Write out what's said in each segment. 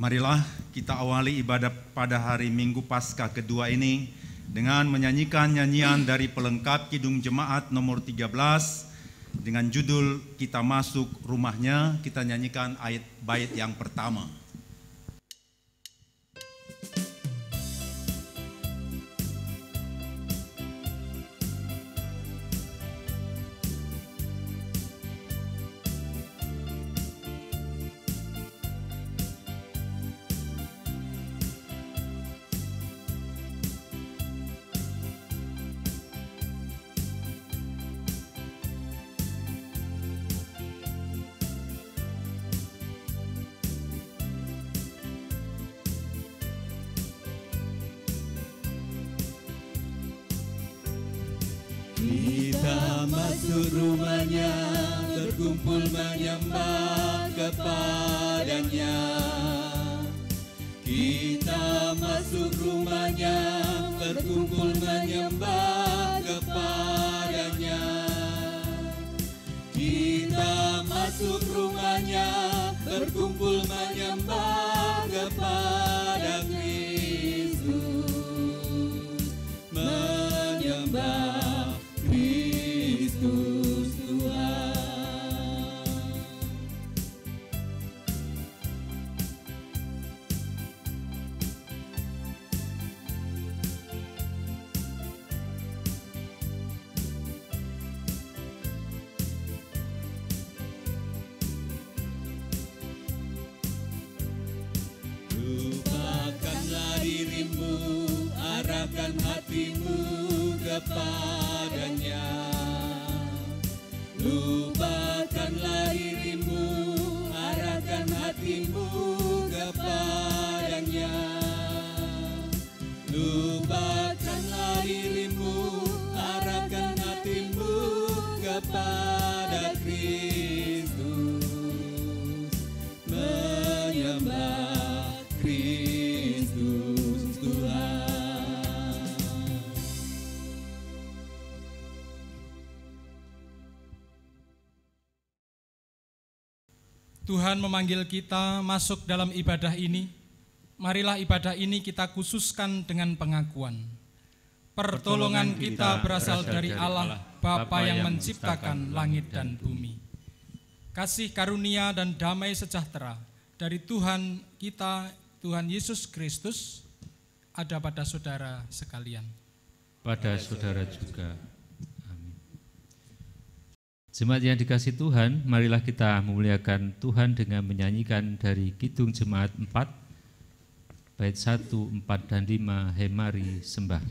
Marilah kita awali ibadah pada hari Minggu Paskah kedua ini dengan menyanyikan nyanyian dari pelengkap Kidung Jemaat nomor 13 dengan judul Kita Masuk Rumahnya. Kita nyanyikan ayat bait yang pertama. Kita masuk rumahnya, berkumpul menyembah kepadanya. Kita masuk rumahnya, berkumpul menyembah kepadanya. Kita masuk rumahnya, berkumpul menyembah kepada Kristus. Menyembah Kristus Tuhan. Lupakanlah dirimu, arahkan hatimu kepadanya. Lupakanlah dirimu, arahkan hatimu kepadanya. Lupakanlah dirimu, arahkan hatimu kepada Kristus. Menyembah Kristus Tuhan. Tuhan memanggil kita masuk dalam ibadah ini. Marilah ibadah ini kita khususkan dengan pengakuan. Pertolongan kita berasal dari Allah, Bapa yang menciptakan langit dan bumi. Kasih karunia dan damai sejahtera dari Tuhan kita, Tuhan Yesus Kristus, ada pada saudara sekalian. Pada saudara juga. Jemaat yang dikasihi Tuhan, marilah kita memuliakan Tuhan dengan menyanyikan dari Kidung Jemaat 4, bait 1, 4, dan 5, Hemari Sembah.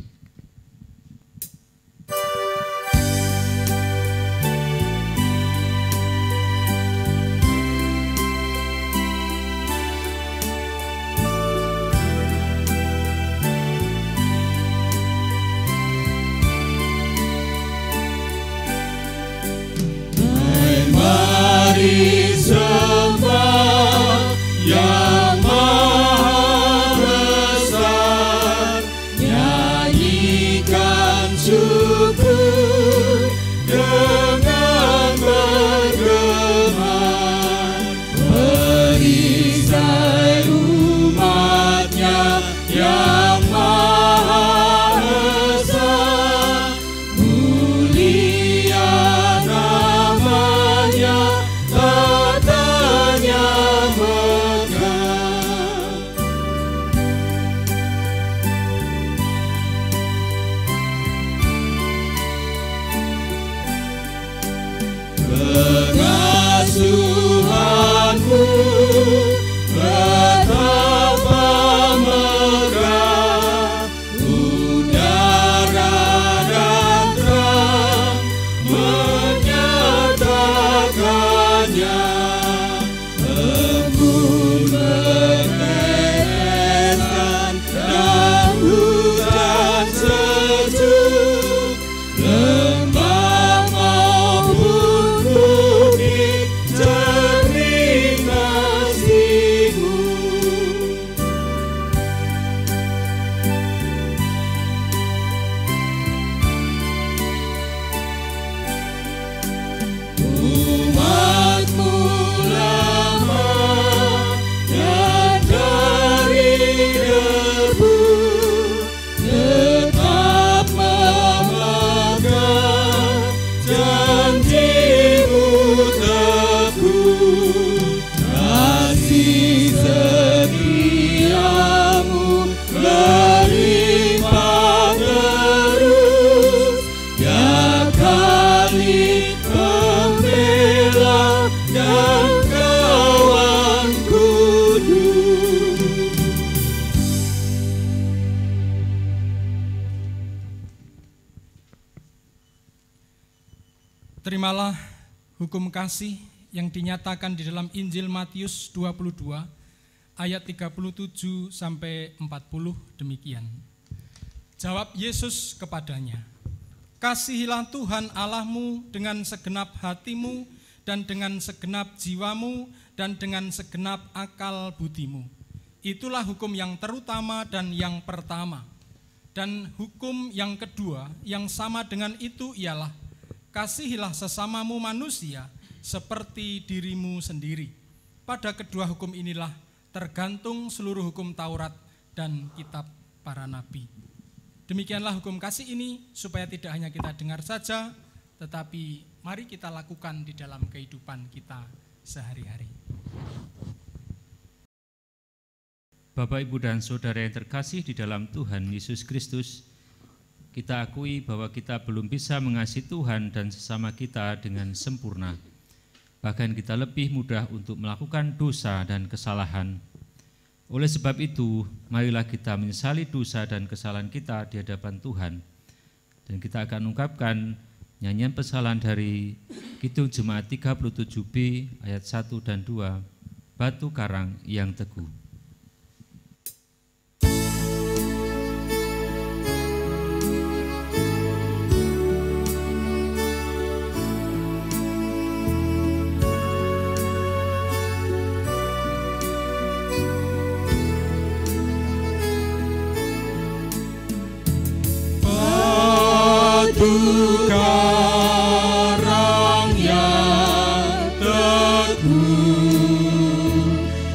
Mari sembah yang maha besar, nyanyi Terimalah hukum kasih yang dinyatakan di dalam Injil Matius 22 ayat 37 sampai 40 demikian. Jawab Yesus kepadanya, "Kasihilah Tuhan Allahmu dengan segenap hatimu dan dengan segenap jiwamu dan dengan segenap akal budimu. Itulah hukum yang terutama dan yang pertama. Dan hukum yang kedua yang sama dengan itu ialah, kasihilah sesamamu manusia seperti dirimu sendiri. Pada kedua hukum inilah tergantung seluruh hukum Taurat dan kitab para nabi." Demikianlah hukum kasih ini, supaya tidak hanya kita dengar saja, tetapi mari kita lakukan di dalam kehidupan kita sehari-hari. Bapak, Ibu, dan Saudara yang terkasih di dalam Tuhan Yesus Kristus, kita akui bahwa kita belum bisa mengasihi Tuhan dan sesama kita dengan sempurna. Bahkan kita lebih mudah untuk melakukan dosa dan kesalahan. Oleh sebab itu, marilah kita menyesali dosa dan kesalahan kita di hadapan Tuhan. Dan kita akan ungkapkan nyanyian pesalan dari Kidung Jemaat 37B ayat 1 dan 2, Batu Karang yang Teguh. Karang yang teguh,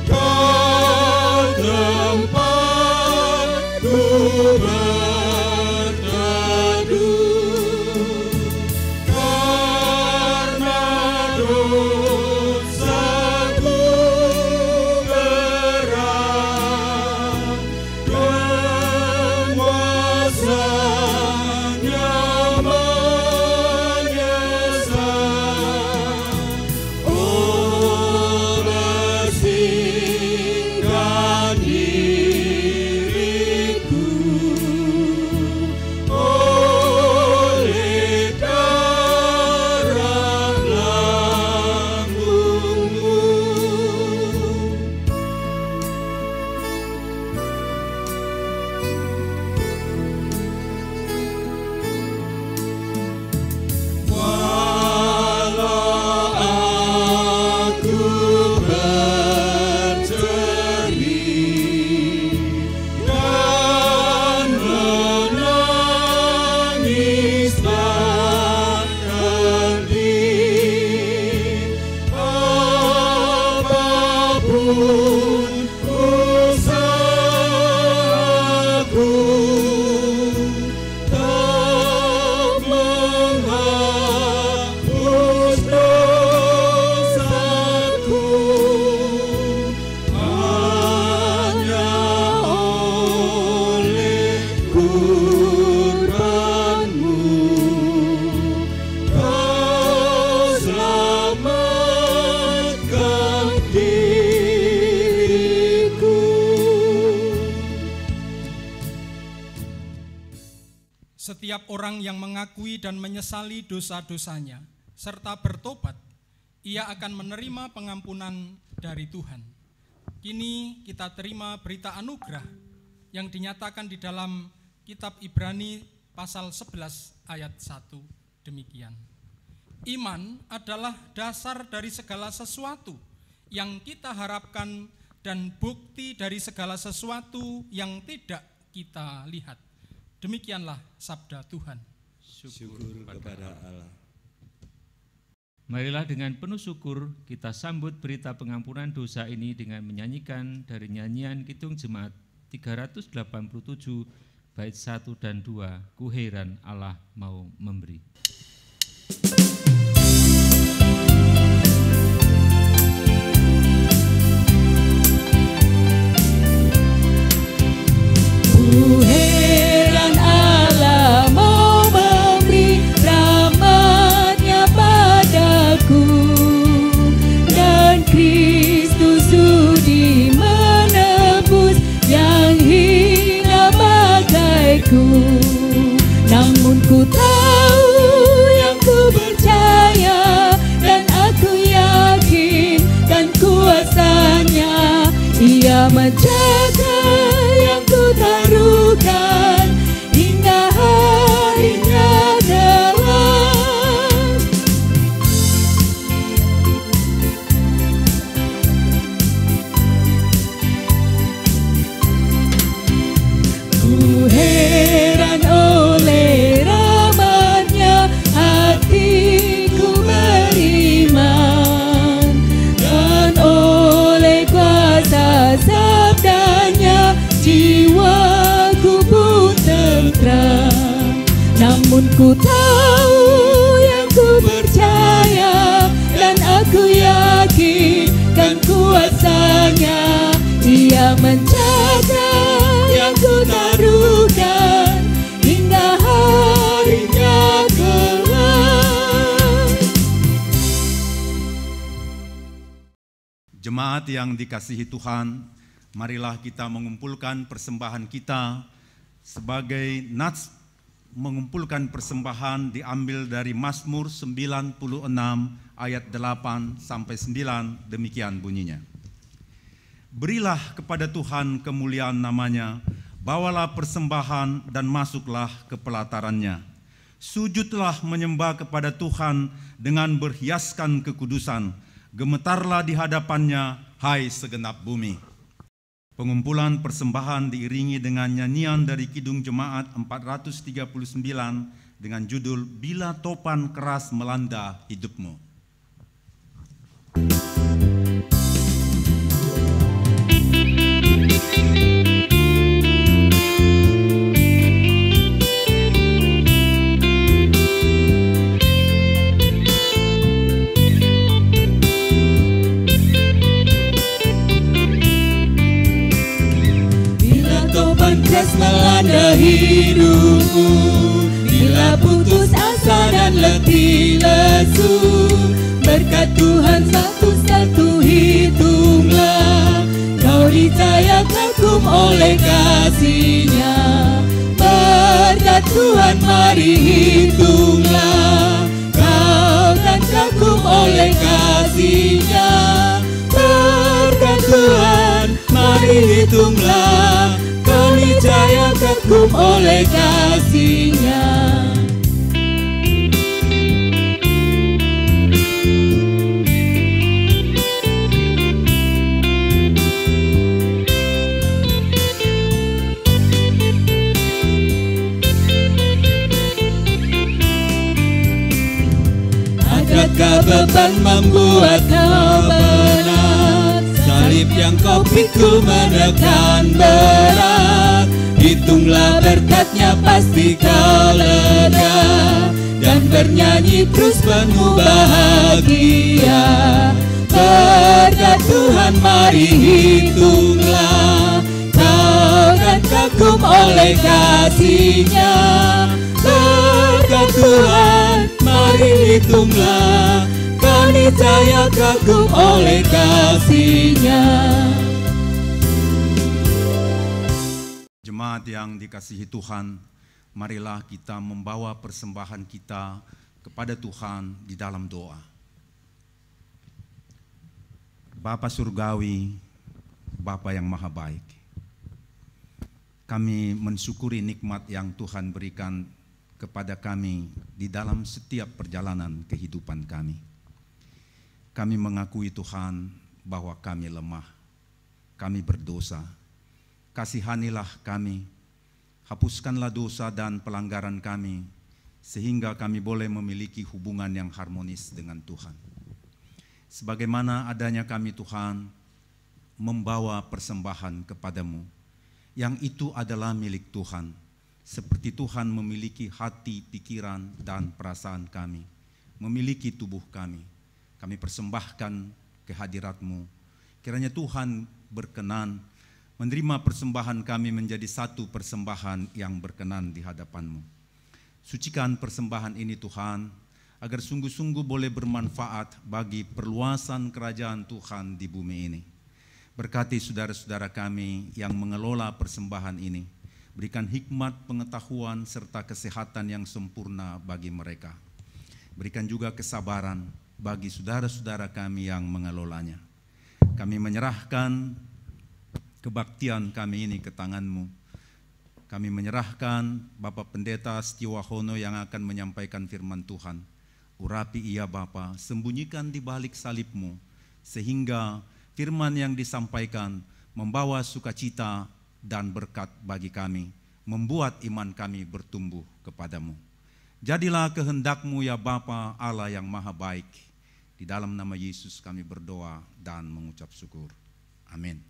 ke tempatku berteduh, karena dosaku berat, penguasanya Setiap orang yang mengakui dan menyesali dosa-dosanya serta bertobat, ia akan menerima pengampunan dari Tuhan. Kini kita terima berita anugerah yang dinyatakan di dalam kitab Ibrani pasal 11 ayat 1 demikian. Iman adalah dasar dari segala sesuatu yang kita harapkan dan bukti dari segala sesuatu yang tidak kita lihat. Demikianlah sabda Tuhan. Syukur kepada Allah. Marilah dengan penuh syukur kita sambut berita pengampunan dosa ini dengan menyanyikan dari nyanyian Kidung Jemaat 387 bait 1 dan 2, Ku heran Allah mau memberi. Ku heran Allah mau memberi rahmat-Nya padaku, dan Kristus sudi menebus yang hina bagaiku. Namun ku tahu menjaga yang ku taruhkan hingga harinya kelak. Ku heran oleh rahmat-Nya, hatiku beriman, dan oleh kuasa sabdanya jiwaku pun tentram. Namun ku tahu yang ku percaya, dan aku yakin kan kuasanya. Ia menjaga yang ku taruhkan hingga harinya kelak. Jemaat yang dikasihi Tuhan, marilah kita mengumpulkan persembahan kita sebagai nats mengumpulkan persembahan diambil dari Mazmur 96 ayat 8 sampai 9, demikian bunyinya. Berilah kepada Tuhan kemuliaan namanya, bawalah persembahan dan masuklah ke pelatarannya. Sujudlah menyembah kepada Tuhan dengan berhiaskan kekudusan, gemetarlah di hadapannya, hai segenap bumi. Pengumpulan persembahan diiringi dengan nyanyian dari Kidung Jemaat 439 dengan judul Bila Topan Keras Melanda Hidupmu. Keras melanda hidupmu, bila putus asa dan letih lesu, berkat Tuhan satu-satu hitunglah, kau dicaya kagum oleh kasih-Nya. Berkat Tuhan mari hitunglah, kau kan kagum oleh kasih-Nya. Berkat Tuhan mari hitunglah, kau dicaya kagum oleh kasih-Nya. Adakah beban membuat kau berat? Salib yang kau pikul menekan berat. Hitunglah berkat-Nya pasti kau lega, dan bernyanyi terus penuh bahagia. Berkat Tuhan mari hitunglah, kau kan kagum oleh kasih-Nya. Berkat Tuhan mari hitunglah, kau dicaya kagum oleh kasih-Nya. Jemaat yang dikasihi Tuhan, marilah kita membawa persembahan kita kepada Tuhan di dalam doa. Bapa Surgawi, Bapa yang Maha Baik, kami mensyukuri nikmat yang Tuhan berikan kepada kami di dalam setiap perjalanan kehidupan kami. Kami mengakui Tuhan bahwa kami lemah, kami berdosa. Kasihanilah kami, hapuskanlah dosa dan pelanggaran kami, sehingga kami boleh memiliki hubungan yang harmonis dengan Tuhan. Sebagaimana adanya kami Tuhan, membawa persembahan kepadamu, yang itu adalah milik Tuhan, seperti Tuhan memiliki hati, pikiran, dan perasaan kami, memiliki tubuh kami. Kami persembahkan kehadirat-Mu, kiranya Tuhan berkenan menerima persembahan kami menjadi satu persembahan yang berkenan di hadapan-Mu. Sucikan persembahan ini Tuhan, agar sungguh-sungguh boleh bermanfaat bagi perluasan kerajaan Tuhan di bumi ini. Berkati saudara-saudara kami yang mengelola persembahan ini, berikan hikmat, pengetahuan, serta kesehatan yang sempurna bagi mereka. Berikan juga kesabaran bagi saudara-saudara kami yang mengelolanya. Kami menyerahkan kebaktian kami ini ke tangan-Mu. Kami menyerahkan Bapak Pendeta Setiawahono yang akan menyampaikan firman Tuhan. Urapi ia Bapa, sembunyikan di balik salib-Mu, sehingga firman yang disampaikan membawa sukacita dan berkat bagi kami, membuat iman kami bertumbuh kepadamu. Jadilah kehendak-Mu ya Bapa Allah yang maha baik. Di dalam nama Yesus kami berdoa dan mengucap syukur. Amin.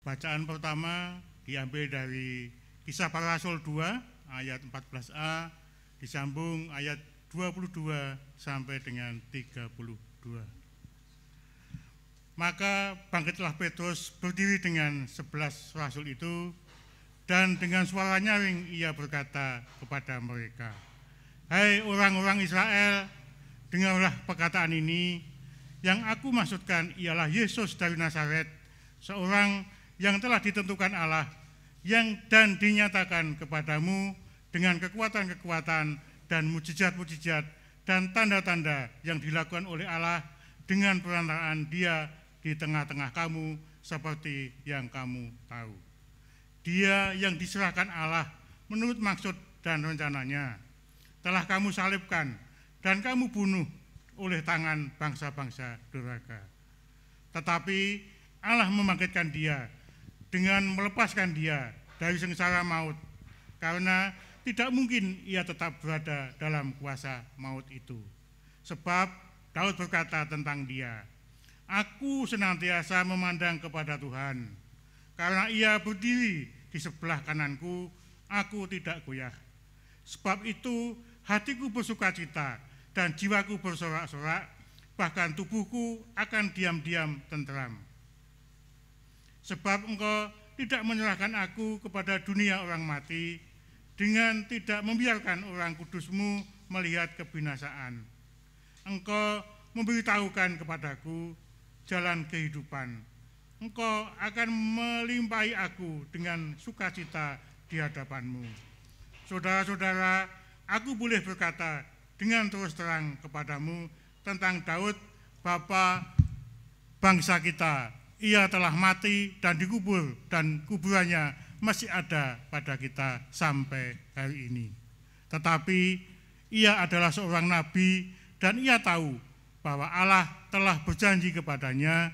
Bacaan pertama diambil dari Kisah Para Rasul 2 ayat 14a disambung ayat 22 sampai dengan 32. Maka bangkitlah Petrus berdiri dengan 11 rasul itu, dan dengan suara nyaring ia berkata kepada mereka, "Hai orang-orang Israel, dengarlah perkataan ini. Yang aku maksudkan ialah Yesus dari Nazaret, seorang yang telah ditentukan Allah, dan dinyatakan kepadamu dengan kekuatan-kekuatan dan mujizat-mujizat dan tanda-tanda yang dilakukan oleh Allah dengan perantaraan Dia di tengah-tengah kamu, seperti yang kamu tahu. Dia yang diserahkan Allah menurut maksud dan rencananya telah kamu salibkan dan kamu bunuh oleh tangan bangsa-bangsa durhaka. Tetapi Allah membangkitkan Dia dengan melepaskan Dia dari sengsara maut, karena tidak mungkin Ia tetap berada dalam kuasa maut itu. Sebab Daud berkata tentang Dia, "Aku senantiasa memandang kepada Tuhan, karena Ia berdiri di sebelah kananku, aku tidak goyah. Sebab itu hatiku bersukacita dan jiwaku bersorak-sorak, bahkan tubuhku akan diam-diam tenteram. Sebab Engkau tidak menyerahkan aku kepada dunia orang mati, dengan tidak membiarkan orang kudus-Mu melihat kebinasaan. Engkau memberitahukan kepadaku jalan kehidupan. Engkau akan melimpahi aku dengan sukacita di hadapan-Mu." Saudara-saudara, aku boleh berkata dengan terus terang kepadamu tentang Daud, bapa bangsa kita. Ia telah mati dan dikubur, dan kuburannya masih ada pada kita sampai hari ini. Tetapi ia adalah seorang nabi, dan ia tahu bahwa Allah telah berjanji kepadanya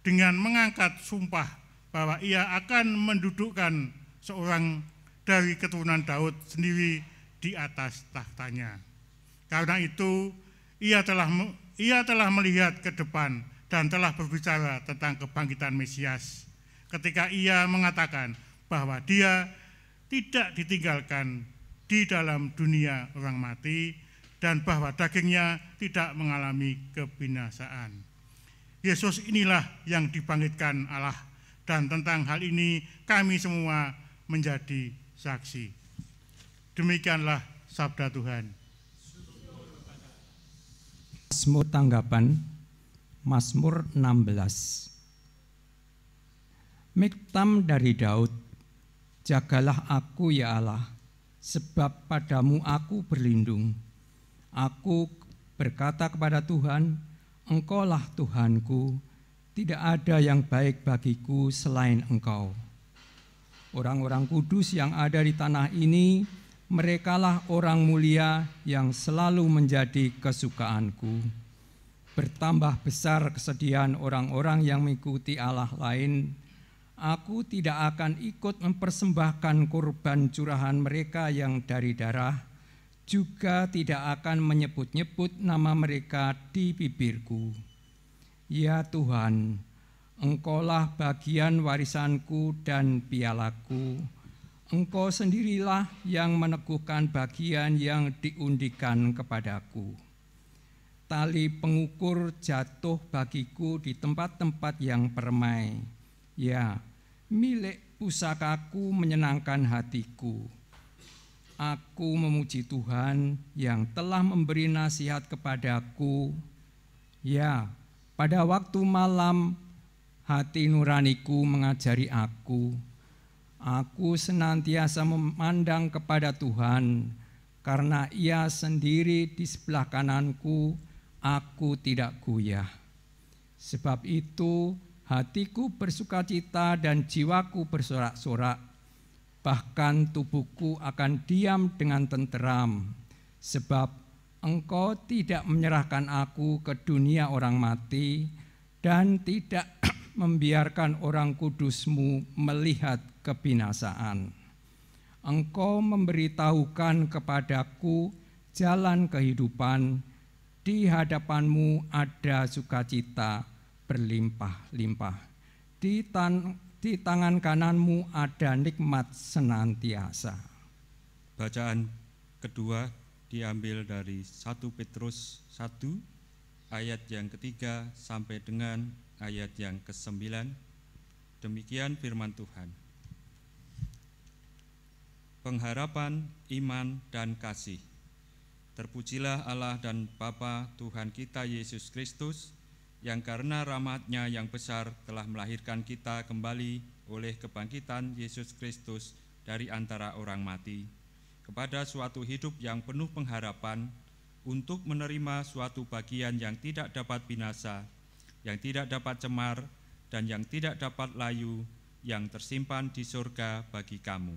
dengan mengangkat sumpah bahwa ia akan mendudukkan seorang dari keturunan Daud sendiri di atas tahtanya. Karena itu ia telah melihat ke depan dan telah berbicara tentang kebangkitan Mesias, ketika ia mengatakan bahwa Dia tidak ditinggalkan di dalam dunia orang mati, dan bahwa dagingnya tidak mengalami kebinasaan. Yesus inilah yang dibangkitkan Allah, dan tentang hal ini kami semua menjadi saksi. Demikianlah sabda Tuhan. Mazmur tanggapan, Mazmur 16. Miktam dari Daud, jagalah aku ya Allah, sebab padamu aku berlindung. Aku berkata kepada Tuhan, Engkaulah Tuhanku, tidak ada yang baik bagiku selain Engkau. Orang-orang kudus yang ada di tanah ini, merekalah orang mulia yang selalu menjadi kesukaanku. Bertambah besar kesedihan orang-orang yang mengikuti Allah lain. Aku tidak akan ikut mempersembahkan korban curahan mereka yang dari darah, juga tidak akan menyebut-nyebut nama mereka di bibirku. Ya Tuhan, Engkaulah bagian warisanku dan pialaku. Engkau sendirilah yang meneguhkan bagian yang diundikan kepadaku. Tali pengukur jatuh bagiku di tempat-tempat yang permai. Ya, milik pusakaku menyenangkan hatiku. Aku memuji Tuhan yang telah memberi nasihat kepadaku. Ya, pada waktu malam hati nuraniku mengajari aku. Aku senantiasa memandang kepada Tuhan, karena Ia sendiri di sebelah kananku, aku tidak goyah. Sebab itu hatiku bersukacita dan jiwaku bersorak-sorak, bahkan tubuhku akan diam dengan tenteram, sebab Engkau tidak menyerahkan aku ke dunia orang mati dan tidak membiarkan orang kudus-Mu melihat kebinasaan. Engkau memberitahukan kepadaku jalan kehidupan, di hadapan-Mu ada sukacita berlimpah-limpah. Di tangan kanan-Mu ada nikmat senantiasa. Bacaan kedua diambil dari 1 Petrus 1 ayat yang ketiga sampai dengan ayat yang ke-9. Demikian firman Tuhan. Pengharapan, iman, dan kasih. Terpujilah Allah dan Bapa Tuhan kita Yesus Kristus, yang karena rahmat-Nya yang besar telah melahirkan kita kembali oleh kebangkitan Yesus Kristus dari antara orang mati, kepada suatu hidup yang penuh pengharapan, untuk menerima suatu bagian yang tidak dapat binasa, yang tidak dapat cemar, dan yang tidak dapat layu, yang tersimpan di surga bagi kamu,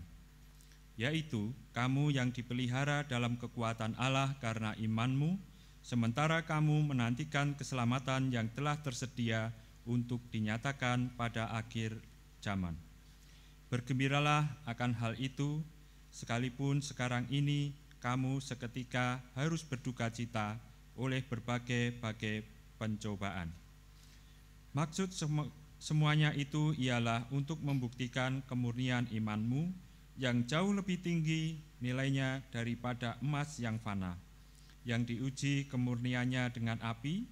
yaitu kamu yang dipelihara dalam kekuatan Allah karena imanmu, sementara kamu menantikan keselamatan yang telah tersedia untuk dinyatakan pada akhir zaman. Bergembiralah akan hal itu, sekalipun sekarang ini kamu seketika harus berduka cita oleh berbagai-bagai pencobaan. Maksud semuanya itu ialah untuk membuktikan kemurnian imanmu yang jauh lebih tinggi nilainya daripada emas yang fana, yang diuji kemurniannya dengan api,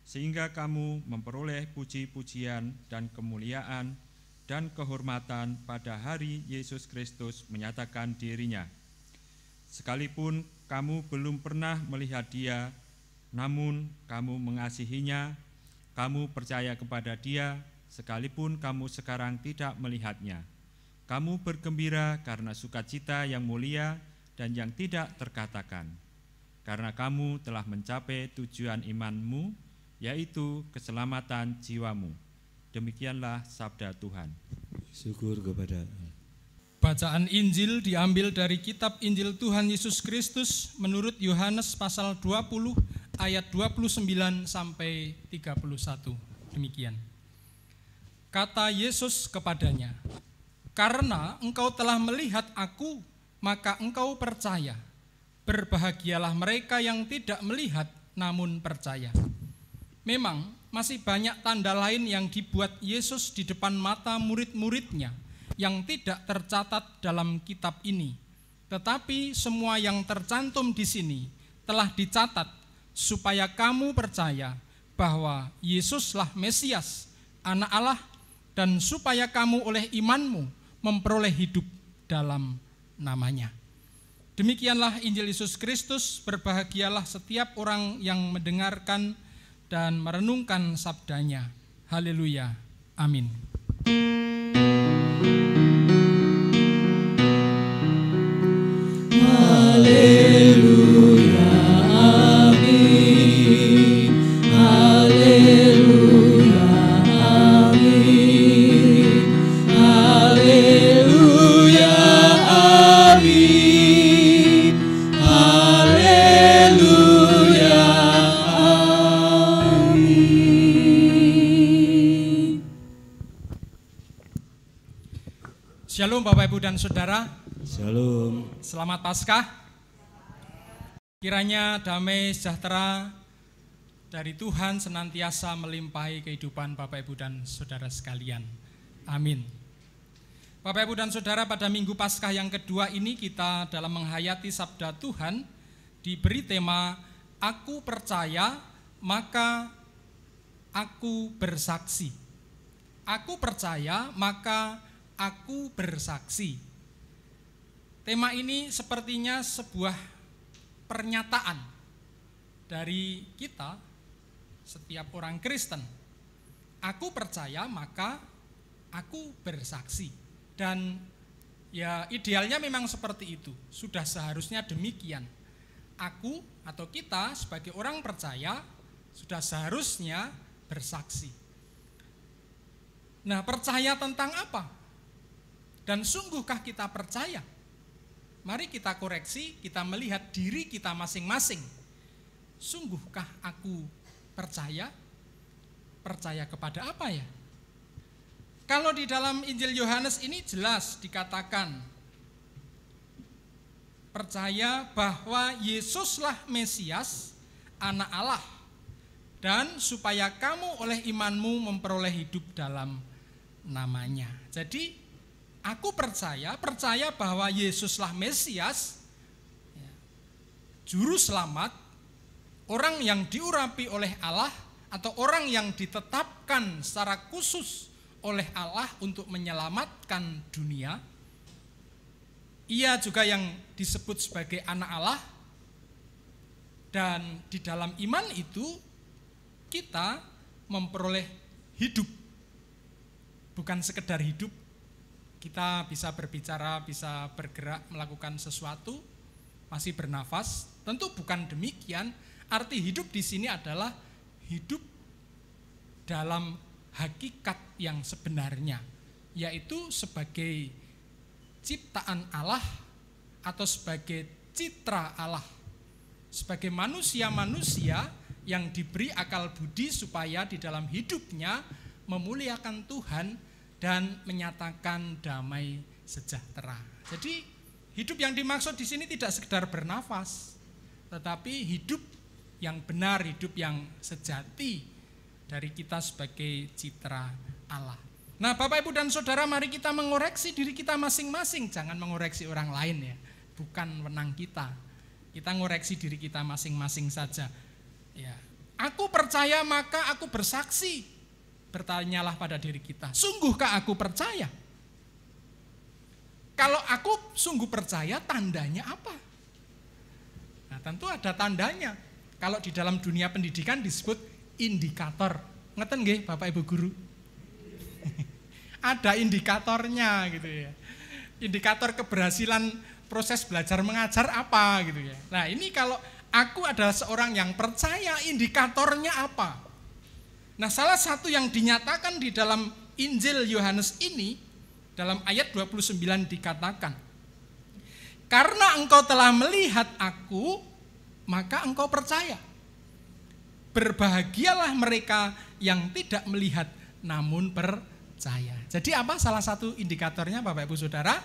sehingga kamu memperoleh puji-pujian dan kemuliaan dan kehormatan pada hari Yesus Kristus menyatakan dirinya. Sekalipun kamu belum pernah melihat Dia, namun kamu mengasihinya, kamu percaya kepada Dia, sekalipun kamu sekarang tidak melihatnya. Kamu bergembira karena sukacita yang mulia dan yang tidak terkatakan, karena kamu telah mencapai tujuan imanmu, yaitu keselamatan jiwamu. Demikianlah sabda Tuhan. Syukur kepada Allah. Bacaan Injil diambil dari kitab Injil Tuhan Yesus Kristus menurut Yohanes pasal 20 ayat 29 sampai 31. Demikian. Kata Yesus kepadanya, "Karena engkau telah melihat aku, maka engkau percaya. Berbahagialah mereka yang tidak melihat namun percaya." Memang masih banyak tanda lain yang dibuat Yesus di depan mata murid-muridnya yang tidak tercatat dalam kitab ini. Tetapi semua yang tercantum di sini telah dicatat supaya kamu percaya bahwa Yesuslah Mesias, Anak Allah, dan supaya kamu oleh imanmu memperoleh hidup dalam namanya. Demikianlah Injil Yesus Kristus. Berbahagialah setiap orang yang mendengarkan dan merenungkan sabdanya. Haleluya. Amin. Haleluya. Amin. Haleluya. Amin. Haleluya. Amin. Haleluya. Shalom Bapak Ibu dan Saudara. Shalom. Selamat Paskah. Kiranya damai sejahtera dari Tuhan senantiasa melimpahi kehidupan Bapak Ibu dan Saudara sekalian. Amin. Bapak Ibu dan Saudara, pada Minggu Paskah yang kedua ini kita dalam menghayati sabda Tuhan diberi tema Aku percaya maka aku bersaksi. Aku percaya maka aku bersaksi. Tema ini sepertinya sebuah pernyataan dari kita, setiap orang Kristen. Aku percaya maka aku bersaksi. Dan ya idealnya memang seperti itu, sudah seharusnya demikian. Aku atau kita sebagai orang percaya sudah seharusnya bersaksi. Nah, percaya tentang apa? Dan sungguhkah kita percaya? Mari kita koreksi, kita melihat diri kita masing-masing. Sungguhkah aku percaya? Percaya kepada apa ya? Kalau di dalam Injil Yohanes ini jelas dikatakan, percaya bahwa Yesuslah Mesias, Anak Allah, dan supaya kamu oleh imanmu memperoleh hidup dalam namanya. Jadi aku percaya bahwa Yesuslah Mesias, juru selamat, orang yang diurapi oleh Allah, atau orang yang ditetapkan secara khusus oleh Allah untuk menyelamatkan dunia. Ia juga yang disebut sebagai anak Allah, dan di dalam iman itu kita memperoleh hidup. Bukan sekedar hidup, kita bisa berbicara, bisa bergerak, melakukan sesuatu, masih bernafas. Tentu bukan demikian. Arti hidup di sini adalah hidup dalam hakikat yang sebenarnya, yaitu sebagai ciptaan Allah atau sebagai citra Allah, sebagai manusia-manusia yang diberi akal budi supaya di dalam hidupnya memuliakan Tuhan dan menyatakan damai sejahtera. Jadi hidup yang dimaksud di sini tidak sekedar bernafas, tetapi hidup yang benar, hidup yang sejati dari kita sebagai citra Allah. Nah, Bapak, Ibu, dan Saudara, mari kita mengoreksi diri kita masing-masing. Jangan mengoreksi orang lain ya, bukan wenang kita. Kita ngoreksi diri kita masing-masing saja. Ya, aku percaya maka aku bersaksi. Bertanyalah pada diri kita, sungguhkah aku percaya? Kalau aku sungguh percaya, tandanya apa? Nah, tentu ada tandanya. Kalau di dalam dunia pendidikan disebut indikator. Ngeten nggih Bapak Ibu guru? Ada indikatornya gitu ya. Indikator keberhasilan proses belajar mengajar apa gitu ya. Nah, ini kalau aku adalah seorang yang percaya, indikatornya apa? Nah, salah satu yang dinyatakan di dalam Injil Yohanes ini, dalam ayat 29 dikatakan, karena engkau telah melihat aku, maka engkau percaya. Berbahagialah mereka yang tidak melihat namun percaya. Jadi apa salah satu indikatornya Bapak Ibu Saudara?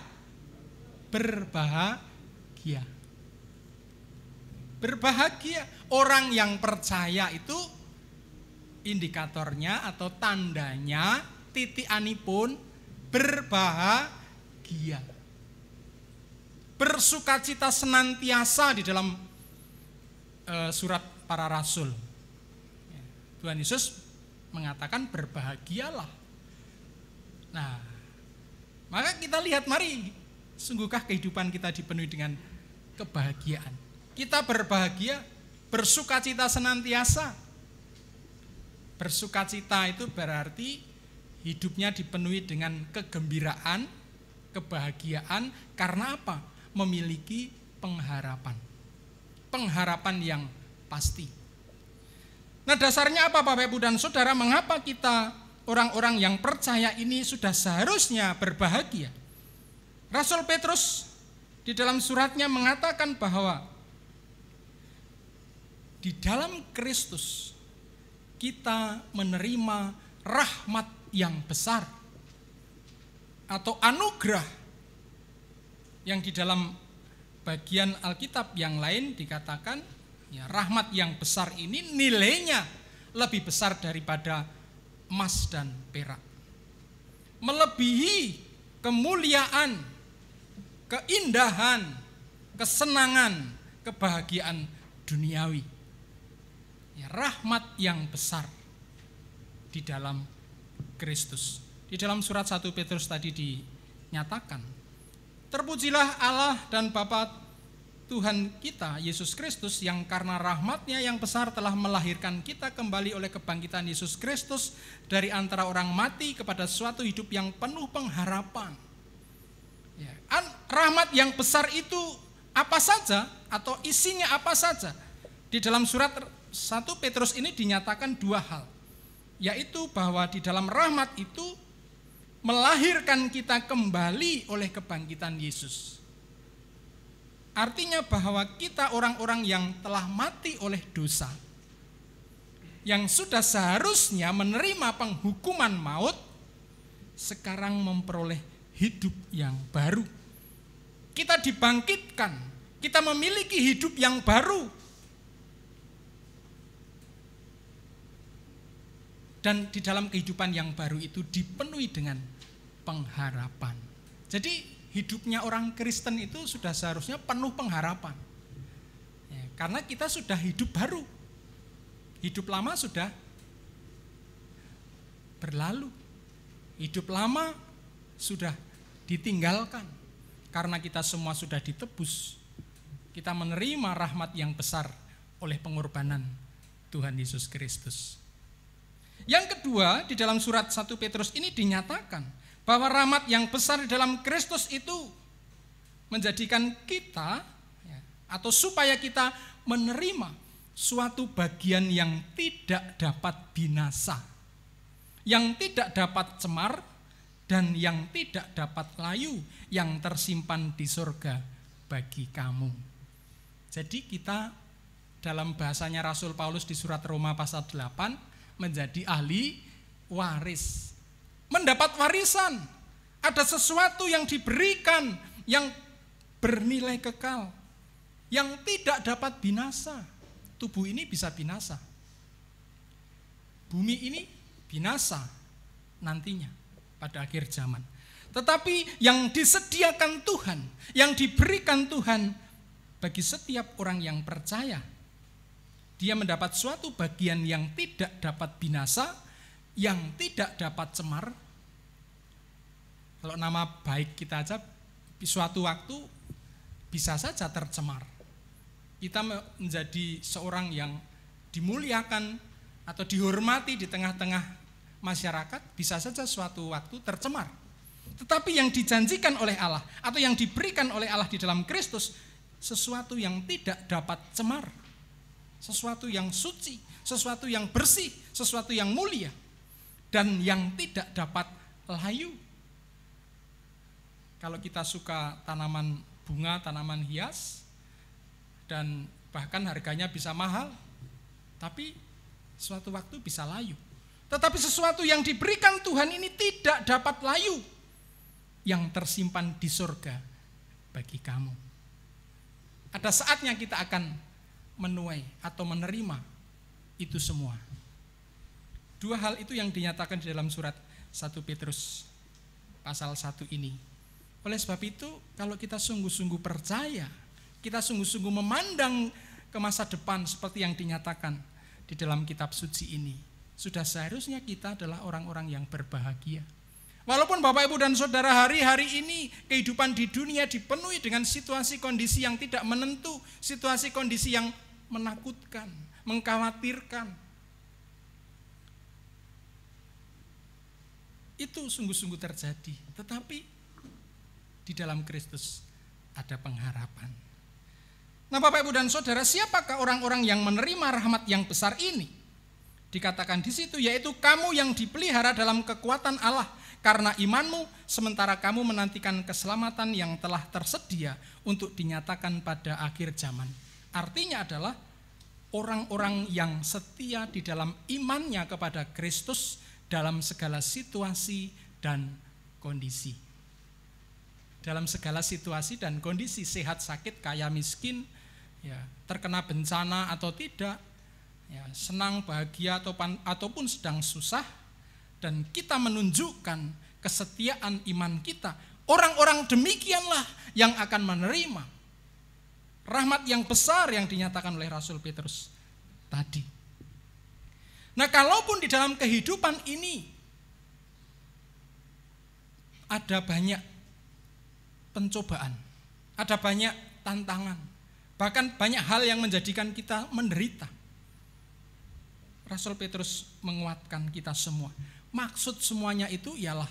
Berbahagia. Berbahagia. Orang yang percaya itu indikatornya atau tandanya, titikanipun berbahagia. Bersukacita senantiasa di dalam surat para rasul. Tuhan Yesus mengatakan berbahagialah. Nah, maka kita lihat, mari, sungguhkah kehidupan kita dipenuhi dengan kebahagiaan? Kita berbahagia, bersukacita senantiasa. Bersukacita itu berarti hidupnya dipenuhi dengan kegembiraan, kebahagiaan, karena apa? Memiliki pengharapan. Pengharapan yang pasti. Nah, dasarnya apa Bapak Ibu dan Saudara? Mengapa kita orang-orang yang percaya ini sudah seharusnya berbahagia? Rasul Petrus di dalam suratnya mengatakan bahwa di dalam Kristus kita menerima rahmat yang besar atau anugerah yang di dalam bagian Alkitab yang lain dikatakan, ya, rahmat yang besar ini nilainya lebih besar daripada emas dan perak. Melebihi kemuliaan, keindahan, kesenangan, kebahagiaan duniawi. Ya, rahmat yang besar di dalam Kristus. Di dalam surat 1 Petrus tadi dinyatakan, terpujilah Allah dan Bapa Tuhan kita, Yesus Kristus, yang karena rahmat-Nya yang besar telah melahirkan kita kembali oleh kebangkitan Yesus Kristus dari antara orang mati kepada suatu hidup yang penuh pengharapan. Ya, rahmat yang besar itu apa saja atau isinya apa saja? Di dalam surat 1 Petrus ini dinyatakan dua hal, yaitu bahwa di dalam rahmat itu melahirkan kita kembali oleh kebangkitan Yesus. Artinya bahwa kita orang-orang yang telah mati oleh dosa, yang sudah seharusnya menerima penghukuman maut, sekarang memperoleh hidup yang baru. Kita dibangkitkan, kita memiliki hidup yang baru. Dan di dalam kehidupan yang baru itu dipenuhi dengan pengharapan. Jadi hidupnya orang Kristen itu sudah seharusnya penuh pengharapan. Ya, karena kita sudah hidup baru. Hidup lama sudah berlalu. Hidup lama sudah ditinggalkan. Karena kita semua sudah ditebus. Kita menerima rahmat yang besar oleh pengorbanan Tuhan Yesus Kristus. Yang kedua, di dalam surat 1 Petrus ini dinyatakan bahwa rahmat yang besar di dalam Kristus itu menjadikan kita, atau supaya kita menerima suatu bagian yang tidak dapat binasa, yang tidak dapat cemar, dan yang tidak dapat layu, yang tersimpan di surga bagi kamu. Jadi kita dalam bahasanya Rasul Paulus di surat Roma pasal 8 menjadi ahli waris. Mendapat warisan, ada sesuatu yang diberikan yang bernilai kekal, yang tidak dapat binasa. Tubuh ini bisa binasa, bumi ini binasa nantinya pada akhir zaman. Tetapi yang disediakan Tuhan, yang diberikan Tuhan bagi setiap orang yang percaya, dia mendapat suatu bagian yang tidak dapat binasa, yang tidak dapat cemar. Kalau nama baik kita aja suatu waktu bisa saja tercemar. Kita menjadi seorang yang dimuliakan atau dihormati di tengah-tengah masyarakat, bisa saja suatu waktu tercemar. Tetapi yang dijanjikan oleh Allah atau yang diberikan oleh Allah di dalam Kristus, sesuatu yang tidak dapat cemar, sesuatu yang suci, sesuatu yang bersih, sesuatu yang mulia, dan yang tidak dapat layu. Kalau kita suka tanaman bunga, tanaman hias, dan bahkan harganya bisa mahal, tapi suatu waktu bisa layu. Tetapi sesuatu yang diberikan Tuhan ini tidak dapat layu, yang tersimpan di surga bagi kamu. Ada saatnya kita akan menuai atau menerima itu semua. Dua hal itu yang dinyatakan di dalam surat 1 Petrus pasal 1 ini. Oleh sebab itu, kalau kita sungguh-sungguh percaya, kita sungguh-sungguh memandang ke masa depan seperti yang dinyatakan di dalam kitab suci ini, sudah seharusnya kita adalah orang-orang yang berbahagia. Walaupun Bapak, Ibu, dan Saudara hari-hari ini kehidupan di dunia dipenuhi dengan situasi kondisi yang tidak menentu, situasi kondisi yang menakutkan, mengkhawatirkan. Itu sungguh-sungguh terjadi, tetapi di dalam Kristus ada pengharapan. Nah, Bapak, Ibu, dan Saudara, siapakah orang-orang yang menerima rahmat yang besar ini? Dikatakan di situ, yaitu kamu yang dipelihara dalam kekuatan Allah karena imanmu, sementara kamu menantikan keselamatan yang telah tersedia untuk dinyatakan pada akhir zaman. Artinya adalah orang-orang yang setia di dalam imannya kepada Kristus dalam segala situasi dan kondisi. Dalam segala situasi dan kondisi, sehat sakit, kaya miskin, ya, terkena bencana atau tidak, ya, senang bahagia ataupun sedang susah, dan kita menunjukkan kesetiaan iman kita. Orang-orang demikianlah yang akan menerima rahmat yang besar yang dinyatakan oleh Rasul Petrus tadi. Nah, kalaupun di dalam kehidupan ini ada banyak pencobaan, ada banyak tantangan, bahkan banyak hal yang menjadikan kita menderita, Rasul Petrus menguatkan kita semua. Maksud semuanya itu ialah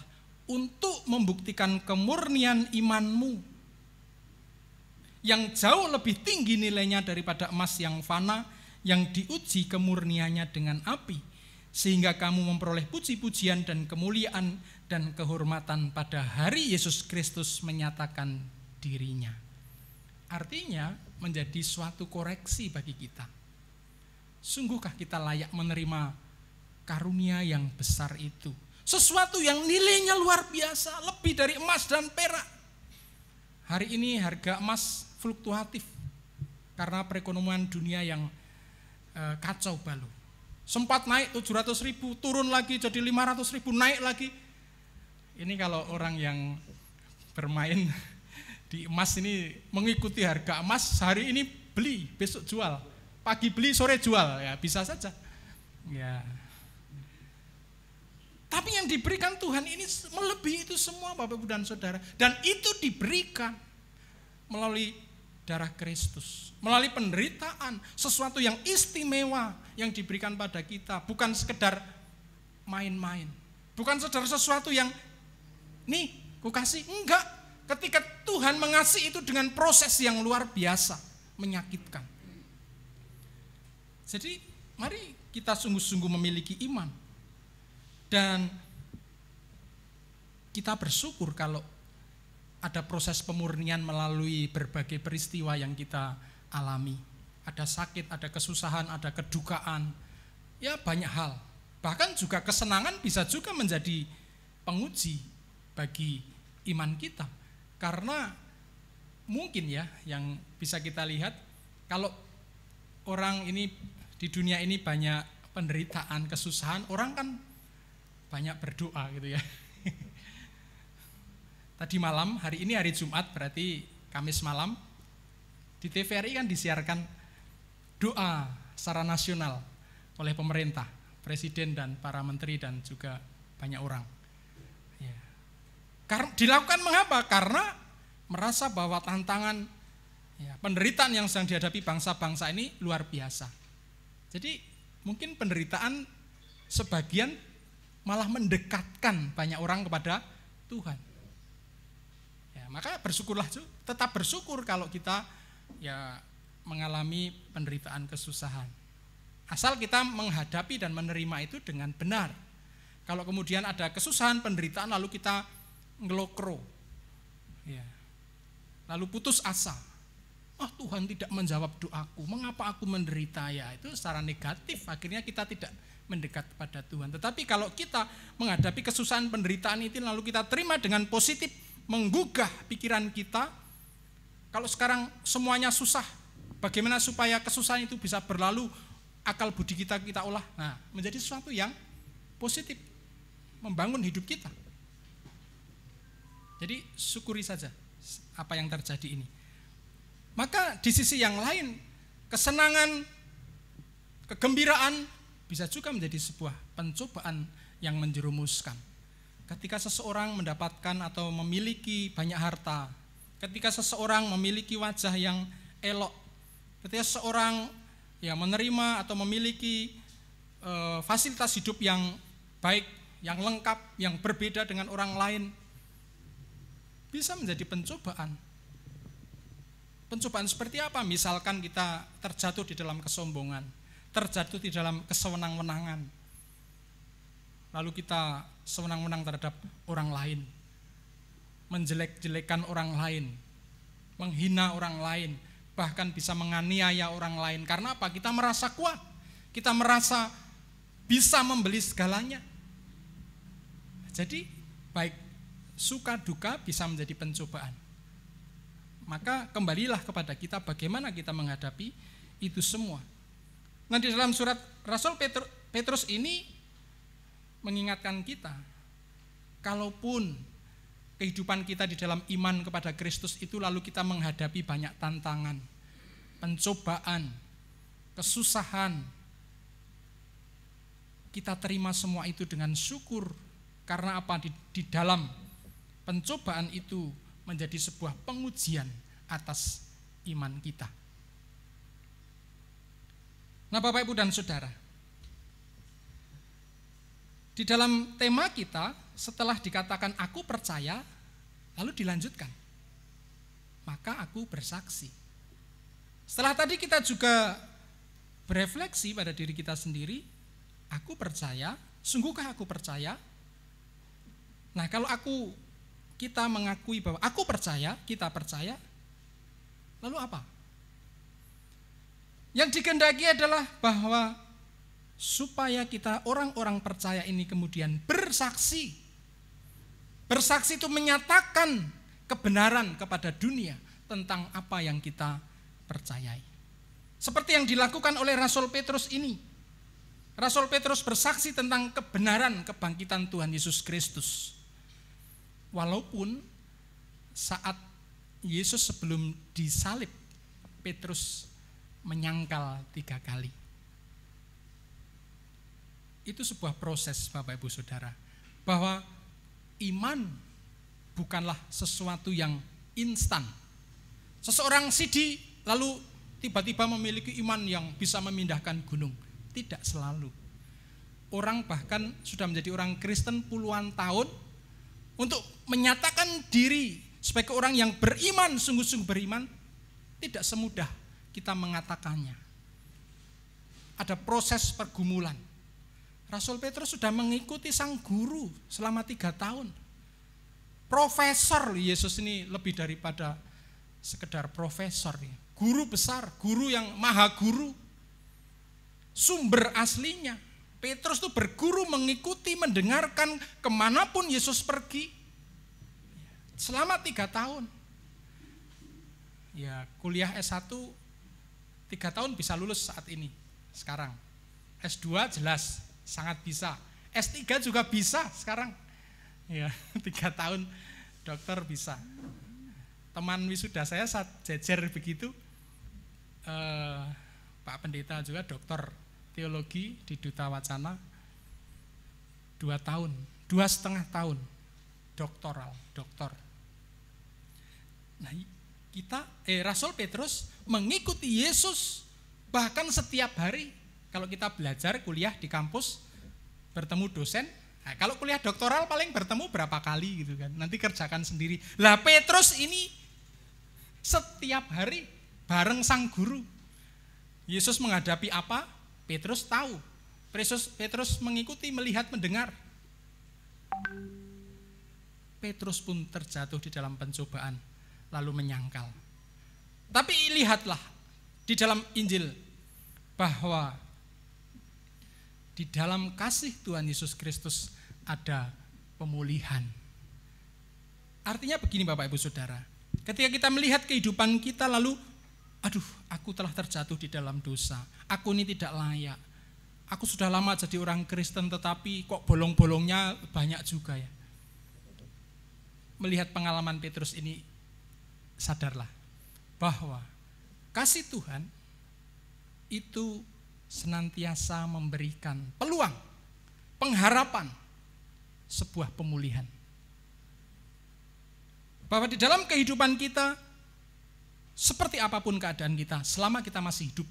untuk membuktikan kemurnian imanmu yang jauh lebih tinggi nilainya daripada emas yang fana, yang diuji kemurniannya dengan api, sehingga kamu memperoleh puji-pujian dan kemuliaan dan kehormatan pada hari Yesus Kristus menyatakan dirinya. Artinya menjadi suatu koreksi bagi kita. Sungguhkah kita layak menerima karunia yang besar itu? Sesuatu yang nilainya luar biasa, lebih dari emas dan perak. Hari ini harga emas fluktuatif karena perekonomian dunia yang kacau balau. Sempat naik 700.000, turun lagi jadi 500.000, naik lagi. Ini kalau orang yang bermain di emas ini mengikuti harga emas, hari ini beli, besok jual. Pagi beli, sore jual, ya bisa saja. Ya. Tapi yang diberikan Tuhan ini melebihi itu semua, Bapak Ibu dan Saudara. Dan itu diberikan melalui darah Kristus, melalui penderitaan, sesuatu yang istimewa yang diberikan pada kita, bukan sekedar main-main, bukan sekedar sesuatu yang nih ku kasih, enggak. Ketika Tuhan mengasihi itu dengan proses yang luar biasa, menyakitkan. Jadi mari kita sungguh-sungguh memiliki iman. Dan kita bersyukur kalau ada proses pemurnian melalui berbagai peristiwa yang kita alami. Ada sakit, ada kesusahan, ada kedukaan, ya banyak hal. Bahkan juga kesenangan bisa juga menjadi penguji bagi iman kita. Karena mungkin ya yang bisa kita lihat, kalau orang ini di dunia ini banyak penderitaan, kesusahan, orang kan banyak berdoa gitu ya. Tadi malam, hari ini hari Jumat, berarti Kamis malam, di TVRI kan disiarkan doa secara nasional oleh pemerintah, presiden dan para menteri dan juga banyak orang. Ya. Dilakukan mengapa? Karena merasa bahwa tantangan, ya, penderitaan yang sedang dihadapi bangsa-bangsa ini luar biasa. Jadi mungkin penderitaan sebagian malah mendekatkan banyak orang kepada Tuhan. Ya, maka bersyukurlah, tetap bersyukur kalau kita ya mengalami penderitaan, kesusahan. Asal kita menghadapi dan menerima itu dengan benar. Kalau kemudian ada kesusahan, penderitaan, lalu kita ngelokro, ya, lalu putus asa. Oh, Tuhan tidak menjawab doaku, mengapa aku menderita? Ya, itu secara negatif, akhirnya kita tidak mendekat pada Tuhan. Tetapi kalau kita menghadapi kesusahan, penderitaan itu lalu kita terima dengan positif, menggugah pikiran kita. Kalau sekarang semuanya susah, bagaimana supaya kesusahan itu bisa berlalu, akal budi kita olah. Nah, menjadi sesuatu yang positif, membangun hidup kita. Jadi syukuri saja apa yang terjadi ini. Maka di sisi yang lain, kesenangan, kegembiraan bisa juga menjadi sebuah pencobaan yang menjerumuskan. Ketika seseorang mendapatkan atau memiliki banyak harta, ketika seseorang memiliki wajah yang elok, ketika seseorang ya menerima atau memiliki fasilitas hidup yang baik, yang lengkap, yang berbeda dengan orang lain, bisa menjadi pencobaan. Pencobaan seperti apa? Misalkan kita terjatuh di dalam kesombongan, terjatuh di dalam kesewenang-wenangan, lalu kita sewenang-wenang terhadap orang lain, menjelek-jelekan orang lain, menghina orang lain, bahkan bisa menganiaya orang lain. Karena apa? Kita merasa kuat, kita merasa bisa membeli segalanya. Jadi baik suka duka bisa menjadi pencobaan. Maka kembalilah kepada kita bagaimana kita menghadapi itu semua. Nah, di dalam surat Rasul Petrus ini mengingatkan kita, kalaupun kehidupan kita di dalam iman kepada Kristus itu lalu kita menghadapi banyak tantangan, pencobaan, kesusahan, kita terima semua itu dengan syukur. Karena apa? Di dalam pencobaan itu menjadi sebuah pengujian atas iman kita. Nah, Bapak, Ibu, dan Saudara, di dalam tema kita setelah dikatakan aku percaya, lalu dilanjutkan, maka aku bersaksi. Setelah tadi kita juga berefleksi pada diri kita sendiri, aku percaya, sungguhkah aku percaya? Nah, kalau kita mengakui bahwa aku percaya, kita percaya, lalu apa? Yang dikehendaki adalah bahwa supaya kita orang-orang percaya ini kemudian bersaksi. Bersaksi itu menyatakan kebenaran kepada dunia tentang apa yang kita percayai. Seperti yang dilakukan oleh Rasul Petrus ini. Rasul Petrus bersaksi tentang kebenaran kebangkitan Tuhan Yesus Kristus. Walaupun saat Yesus sebelum disalib, Petrus menyangkal 3 kali. Itu sebuah proses, Bapak Ibu Saudara, bahwa iman bukanlah sesuatu yang instan. Seseorang sidi lalu tiba-tiba memiliki iman yang bisa memindahkan gunung. Tidak selalu. Orang bahkan sudah menjadi orang Kristen puluhan tahun untuk menyatakan diri sebagai orang yang beriman, sungguh-sungguh beriman, tidak semudah kita mengatakannya. Ada proses pergumulan. Rasul Petrus sudah mengikuti sang guru selama 3 tahun. Profesor, Yesus ini lebih daripada sekedar profesor. Guru besar, guru yang maha guru. Sumber aslinya. Petrus itu berguru, mengikuti, mendengarkan kemanapun Yesus pergi. Selama 3 tahun. Ya, kuliah S1 3 tahun bisa lulus saat ini, sekarang. S2 jelas, sangat bisa. S3 juga bisa sekarang. Ya, 3 tahun dokter bisa. Teman wisuda saya saat jejer begitu, Pak Pendeta juga dokter teologi di Duta Wacana, 2 tahun, 2,5 tahun doktor. Nah, Rasul Petrus mengikuti Yesus bahkan setiap hari. Kalau kita belajar kuliah di kampus bertemu dosen, nah, kalau kuliah doktoral paling bertemu berapa kali gitu kan, nanti kerjakan sendiri. Lah Petrus ini setiap hari bareng sang guru. Yesus menghadapi apa? Petrus tahu. Petrus mengikuti, melihat, mendengar. Petrus pun terjatuh di dalam pencobaan, lalu menyangkal. Tapi lihatlah di dalam Injil bahwa di dalam kasih Tuhan Yesus Kristus ada pemulihan. Artinya begini Bapak Ibu Saudara, ketika kita melihat kehidupan kita lalu, aduh, aku telah terjatuh di dalam dosa, aku ini tidak layak, aku sudah lama jadi orang Kristen tetapi kok bolong-bolongnya banyak juga ya. Melihat pengalaman Petrus ini, sadarlah bahwa kasih Tuhan itu senantiasa memberikan peluang, pengharapan, sebuah pemulihan. Bahwa di dalam kehidupan kita, seperti apapun keadaan kita, selama kita masih hidup,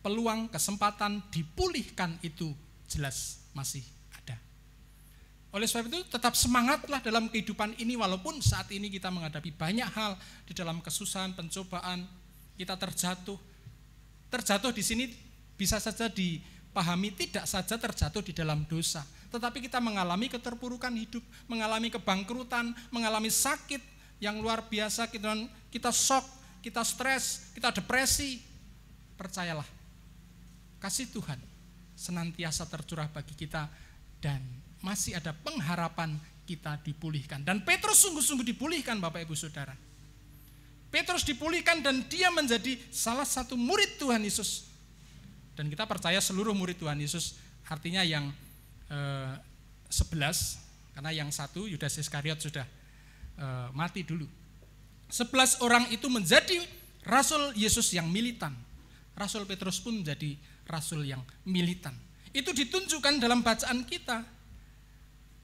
peluang, kesempatan dipulihkan itu jelas masih ada. Oleh sebab itu tetap semangatlah dalam kehidupan ini, walaupun saat ini kita menghadapi banyak hal di dalam kesusahan, pencobaan, kita terjatuh. Terjatuh di sini bisa saja dipahami tidak saja terjatuh di dalam dosa, tetapi kita mengalami keterpurukan hidup, mengalami kebangkrutan, mengalami sakit yang luar biasa, kita shock, kita stres, kita depresi. Percayalah, kasih Tuhan senantiasa tercurah bagi kita dan masih ada pengharapan kita dipulihkan. Dan Petrus sungguh-sungguh dipulihkan Bapak Ibu Saudara. Petrus dipulihkan dan dia menjadi salah satu murid Tuhan Yesus. Dan kita percaya seluruh murid Tuhan Yesus, artinya yang 11, karena yang 1 Yudas Iskariot sudah mati dulu. 11 orang itu menjadi Rasul Yesus yang militan. Rasul Petrus pun menjadi Rasul yang militan. Itu ditunjukkan dalam bacaan kita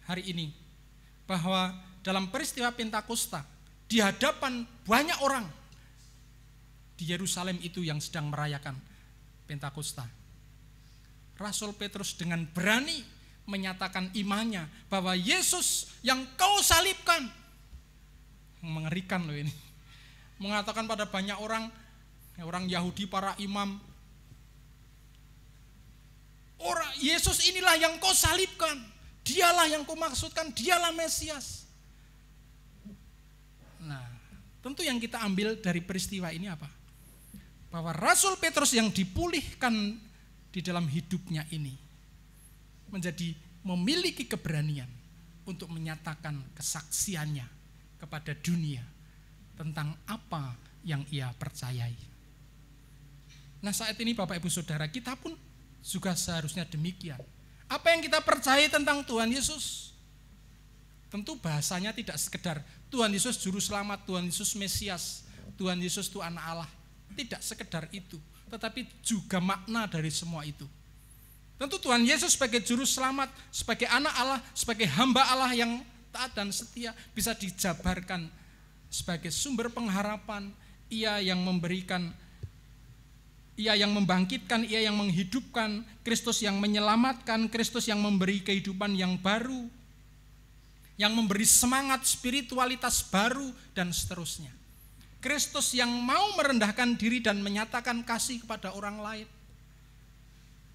hari ini, bahwa dalam peristiwa Pentakosta, di hadapan banyak orang di Yerusalem itu yang sedang merayakan Pentakosta, Rasul Petrus dengan berani menyatakan imannya bahwa Yesus yang kau salibkan, mengerikan loh ini, mengatakan pada banyak orang Yahudi, para imam, orang Yesus inilah yang kau salibkan, Dialah yang kumaksudkan, dialah Mesias. Nah, tentu yang kita ambil dari peristiwa ini apa? Bahwa Rasul Petrus yang dipulihkan di dalam hidupnya ini menjadi memiliki keberanian untuk menyatakan kesaksiannya kepada dunia tentang apa yang ia percayai. Nah, saat ini Bapak Ibu Saudara, kita pun juga seharusnya demikian. Apa yang kita percayai tentang Tuhan Yesus? Tentu bahasanya tidak sekedar Tuhan Yesus Juru Selamat, Tuhan Yesus Mesias, Tuhan Yesus itu anak Allah. Tidak sekedar itu, tetapi juga makna dari semua itu. Tentu Tuhan Yesus sebagai Juru Selamat, sebagai anak Allah, sebagai hamba Allah yang taat dan setia bisa dijabarkan sebagai sumber pengharapan. Ia yang memberikan, Ia yang membangkitkan, Ia yang menghidupkan, Kristus yang menyelamatkan, Kristus yang memberi kehidupan yang baru, yang memberi semangat spiritualitas baru, dan seterusnya. Kristus yang mau merendahkan diri dan menyatakan kasih kepada orang lain.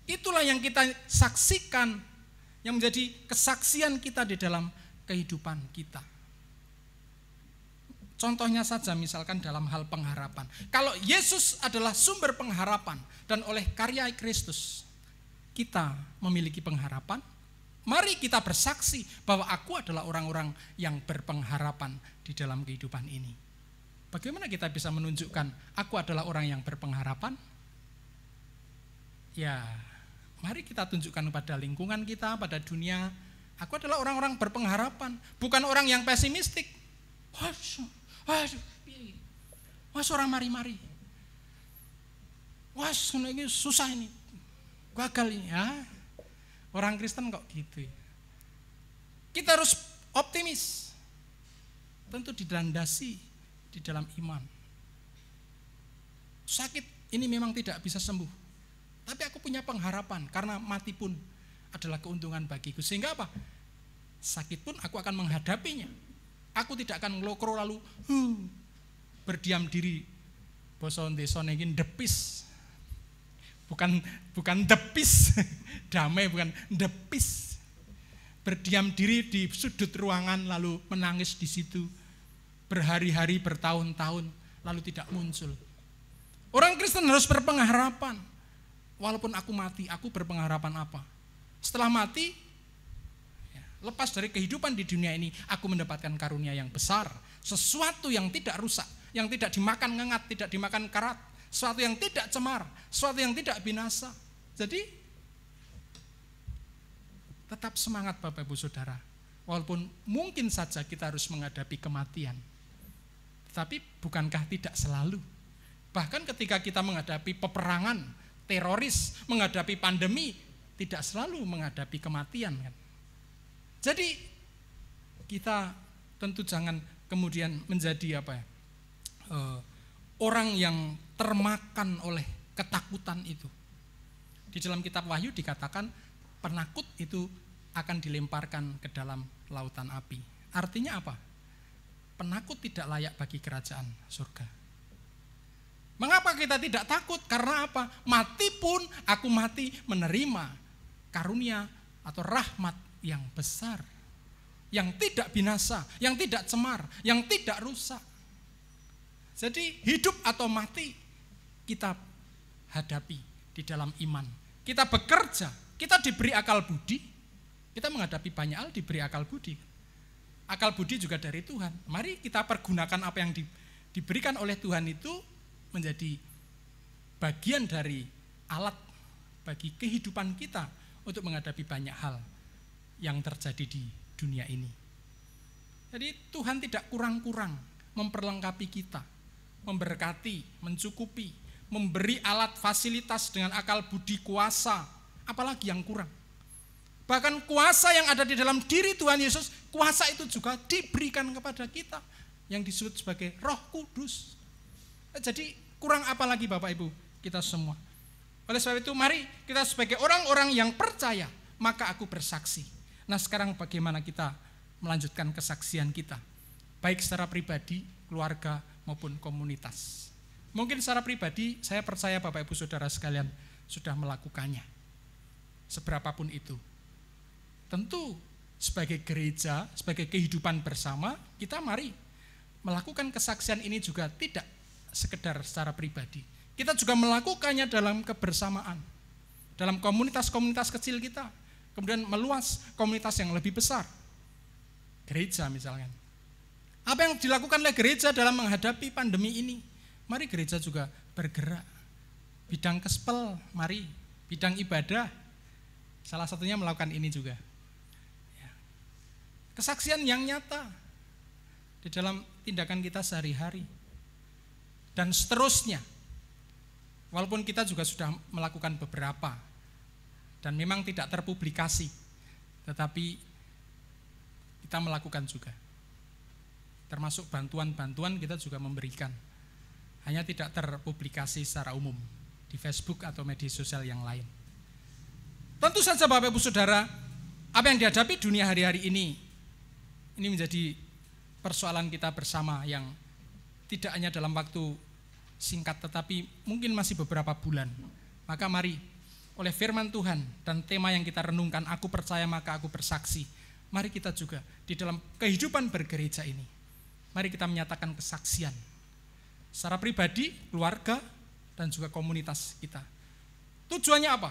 Itulah yang kita saksikan, yang menjadi kesaksian kita di dalam kehidupan kita. Contohnya saja misalkan dalam hal pengharapan. Kalau Yesus adalah sumber pengharapan dan oleh karya Kristus kita memiliki pengharapan, mari kita bersaksi bahwa aku adalah orang-orang yang berpengharapan di dalam kehidupan ini. Bagaimana kita bisa menunjukkan aku adalah orang yang berpengharapan? Ya, mari kita tunjukkan pada lingkungan kita, pada dunia, aku adalah orang-orang berpengharapan, bukan orang yang pesimistik. Wah, orang mari-mari. Wah, ini susah ini. Gagal ini ya. Orang Kristen kok gitu. Kita harus optimis. Tentu dilandasi di dalam iman. Sakit ini memang tidak bisa sembuh. Tapi aku punya pengharapan karena mati pun adalah keuntungan bagiku. Sehingga apa? Sakit pun aku akan menghadapinya. Aku tidak akan ngelokro lalu berdiam diri. Basa desa niki depis. Bukan depis. Damai bukan depis. Berdiam diri di sudut ruangan lalu menangis di situ. Berhari-hari, bertahun-tahun lalu tidak muncul. Orang Kristen harus berpengharapan. Walaupun aku mati, aku berpengharapan apa? Setelah mati, lepas dari kehidupan di dunia ini, aku mendapatkan karunia yang besar, sesuatu yang tidak rusak, yang tidak dimakan ngengat, tidak dimakan karat, sesuatu yang tidak cemar, sesuatu yang tidak binasa. Jadi tetap semangat Bapak Ibu Saudara, walaupun mungkin saja kita harus menghadapi kematian, tapi bukankah tidak selalu? Bahkan ketika kita menghadapi peperangan, teroris, menghadapi pandemi, tidak selalu menghadapi kematian kan? Jadi kita tentu jangan kemudian menjadi orang yang termakan oleh ketakutan itu. Di dalam kitab Wahyu dikatakan penakut itu akan dilemparkan ke dalam lautan api. Artinya apa? Penakut tidak layak bagi kerajaan surga. Mengapa kita tidak takut? Karena apa? Mati pun aku mati menerima karunia atau rahmat yang besar, yang tidak binasa, yang tidak cemar, yang tidak rusak. Jadi hidup atau mati kita hadapi di dalam iman. Kita bekerja, kita diberi akal budi, kita menghadapi banyak hal diberi akal budi. Akal budi juga dari Tuhan. Mari kita pergunakan apa yang diberikan oleh Tuhan itu menjadi bagian dari alat bagi kehidupan kita untuk menghadapi banyak hal yang terjadi di dunia ini. Jadi Tuhan tidak kurang-kurang memperlengkapi kita, memberkati, mencukupi, memberi alat fasilitas dengan akal budi kuasa, apalagi yang kurang. Bahkan kuasa yang ada di dalam diri Tuhan Yesus, kuasa itu juga diberikan kepada kita yang disebut sebagai Roh Kudus. Jadi kurang apa lagi Bapak Ibu kita semua. Oleh sebab itu mari kita sebagai orang-orang yang percaya, maka aku bersaksi. Nah sekarang bagaimana kita melanjutkan kesaksian kita, baik secara pribadi, keluarga maupun komunitas. Mungkin secara pribadi saya percaya Bapak Ibu Saudara sekalian sudah melakukannya, seberapapun itu. Tentu sebagai gereja, sebagai kehidupan bersama, kita mari melakukan kesaksian ini juga tidak sekedar secara pribadi. Kita juga melakukannya dalam kebersamaan, dalam komunitas-komunitas kecil kita, kemudian meluas komunitas yang lebih besar. Gereja misalnya. Apa yang dilakukan oleh gereja dalam menghadapi pandemi ini? Mari gereja juga bergerak. Bidang kespel, mari. Bidang ibadah, salah satunya melakukan ini juga. Kesaksian yang nyata di dalam tindakan kita sehari-hari. Dan seterusnya. Walaupun kita juga sudah melakukan beberapa dan memang tidak terpublikasi, tetapi kita melakukan juga. Termasuk bantuan-bantuan kita juga memberikan. Hanya tidak terpublikasi secara umum di Facebook atau media sosial yang lain. Tentu saja Bapak Ibu Saudara, apa yang dihadapi dunia hari-hari ini menjadi persoalan kita bersama yang tidak hanya dalam waktu singkat tetapi mungkin masih beberapa bulan. Maka mari oleh firman Tuhan dan tema yang kita renungkan, aku percaya maka aku bersaksi, mari kita juga di dalam kehidupan bergereja ini, mari kita menyatakan kesaksian secara pribadi, keluarga, dan juga komunitas kita. Tujuannya apa?